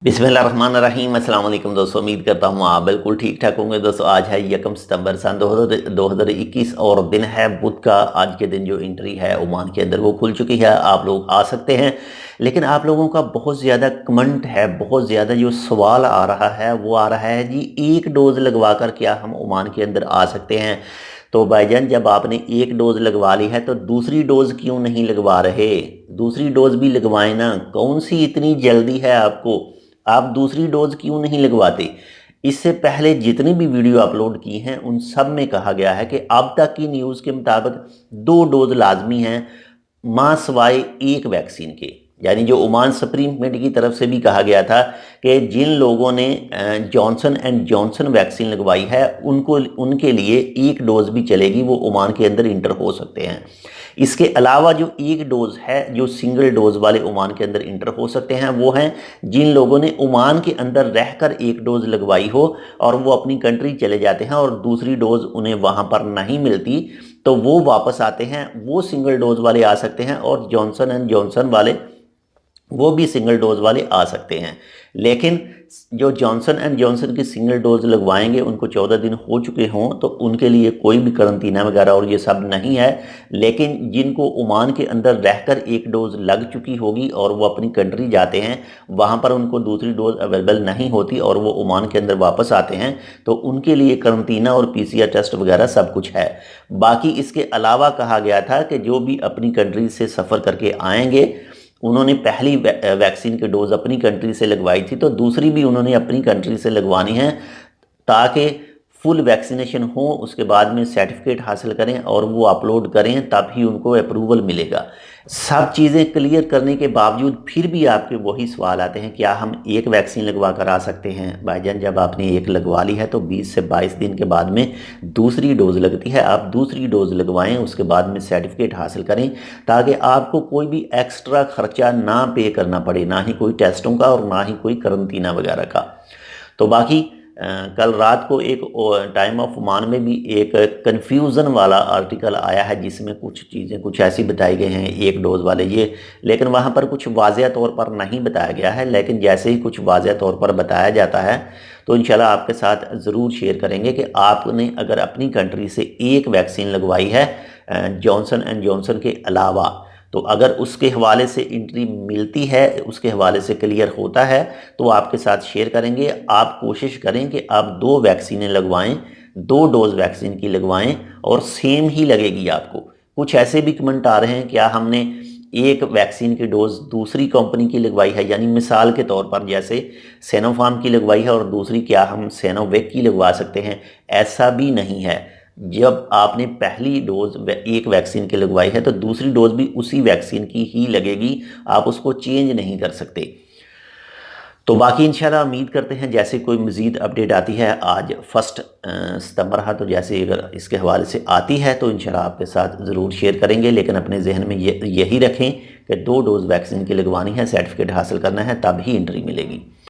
बिस्मिल्लाहिर्रहमानिर्रहीम। अस्सलाम वालेकुम दोस्तों, उम्मीद करता हूँ आप बिल्कुल ठीक ठाक होंगे। दोस्तों आज है 1 सितंबर सन 2021 और दिन है बुध का। आज के दिन जो एंट्री है ओमान के अंदर वो खुल चुकी है, आप लोग आ सकते हैं। लेकिन आप लोगों का बहुत ज़्यादा कमेंट है, बहुत ज़्यादा जो सवाल आ रहा है वो आ रहा है जी, एक डोज लगवा कर क्या हम ओमान के अंदर आ सकते हैं? तो भाईजान, जब आपने एक डोज लगवा ली है तो दूसरी डोज क्यों नहीं लगवा रहे? दूसरी डोज भी लगवाएं ना, कौन सी इतनी जल्दी है आपको? आप दूसरी डोज क्यों नहीं लगवाते? इससे पहले जितनी भी वीडियो अपलोड की हैं उन सब में कहा गया है कि अब तक की न्यूज़ के मुताबिक 2 डोज लाजमी हैं, मां सवाए एक वैक्सीन के। यानी जो ओमान सुप्रीम कमेटी की तरफ से भी कहा गया था कि जिन लोगों ने जॉनसन एंड जॉनसन वैक्सीन लगवाई है उनको उनके लिए एक डोज भी चलेगी, वो ओमान के अंदर इंटर हो सकते हैं। इसके अलावा जो एक डोज है, जो सिंगल डोज वाले ओमान के अंदर इंटर हो सकते हैं, वो हैं जिन लोगों ने ओमान के अंदर रहकर एक डोज लगवाई हो और वो अपनी कंट्री चले जाते हैं और दूसरी डोज उन्हें वहाँ पर नहीं मिलती, तो वो वापस आते हैं, वो सिंगल डोज वाले आ सकते हैं। और जॉनसन एंड जॉनसन वाले, वो भी सिंगल डोज वाले आ सकते हैं। लेकिन जो जॉनसन एंड जॉनसन की सिंगल डोज लगवाएंगे, उनको 14 दिन हो चुके हों, तो उनके लिए कोई भी करंटीना वगैरह और ये सब नहीं है। लेकिन जिनको ओमान के अंदर रहकर एक डोज लग चुकी होगी और वो अपनी कंट्री जाते हैं, वहाँ पर उनको दूसरी डोज अवेलेबल नहीं होती और वो ओमान के अंदर वापस आते हैं, तो उनके लिए करंटीना और PCR टेस्ट वगैरह सब कुछ है। बाकी इसके अलावा कहा गया था कि जो भी अपनी कंट्री से सफ़र करके आएंगे, उन्होंने पहली वैक्सीन की डोज अपनी कंट्री से लगवाई थी, तो दूसरी भी उन्होंने अपनी कंट्री से लगवानी है ताकि फुल वैक्सीनेशन हो। उसके बाद में सर्टिफिकेट हासिल करें और वो अपलोड करें, तब ही उनको अप्रूवल मिलेगा। सब चीज़ें क्लियर करने के बावजूद फिर भी आपके वही सवाल आते हैं, क्या हम एक वैक्सीन लगवा कर आ सकते हैं? भाईजान, जब आपने एक लगवा ली है तो 20 से 22 दिन के बाद में दूसरी डोज लगती है। आप दूसरी डोज लगवाएं, उसके बाद में सर्टिफिकेट हासिल करें, ताकि आपको कोई भी एक्स्ट्रा खर्चा ना पे करना पड़े, ना ही कोई टेस्टों का और ना ही कोई करंटीना वगैरह का। तो बाकी कल रात को एक टाइम ऑफ ओमान में भी एक कन्फ्यूज़न वाला आर्टिकल आया है, जिसमें कुछ चीज़ें कुछ ऐसी बताई गई हैं एक डोज वाले ये, लेकिन वहाँ पर कुछ वाज़ेह तौर पर नहीं बताया गया है। लेकिन जैसे ही कुछ वाज़ेह तौर पर बताया जाता है तो इंशाल्लाह आपके साथ ज़रूर शेयर करेंगे कि आपने अगर अपनी कंट्री से एक वैक्सीन लगवाई है जॉनसन एंड जॉनसन के अलावा, तो अगर उसके हवाले से एंट्री मिलती है, उसके हवाले से क्लियर होता है, तो आपके साथ शेयर करेंगे। आप कोशिश करें कि आप 2 वैक्सीनें लगवाएं, 2 डोज वैक्सीन की लगवाएं और सेम ही लगेगी आपको। कुछ ऐसे भी कमेंट आ रहे हैं, क्या हमने एक वैक्सीन की डोज दूसरी कंपनी की लगवाई है? यानी मिसाल के तौर पर जैसे सिनोफार्म की लगवाई है और दूसरी, क्या हम सिनोवैक की लगवा सकते हैं? ऐसा भी नहीं है। जब आपने पहली डोज एक वैक्सीन की लगवाई है तो दूसरी डोज भी उसी वैक्सीन की ही लगेगी, आप उसको चेंज नहीं कर सकते। तो बाकी इंशाल्लाह उम्मीद करते हैं जैसे कोई मज़ीद अपडेट आती है, आज 1 सितंबर है, तो जैसे अगर इसके हवाले से आती है तो इंशाल्लाह आपके साथ ज़रूर शेयर करेंगे। लेकिन अपने जहन में यही रखें कि 2 डोज वैक्सीन की लगवानी है, सर्टिफिकेट हासिल करना है, तब ही एंट्री मिलेगी।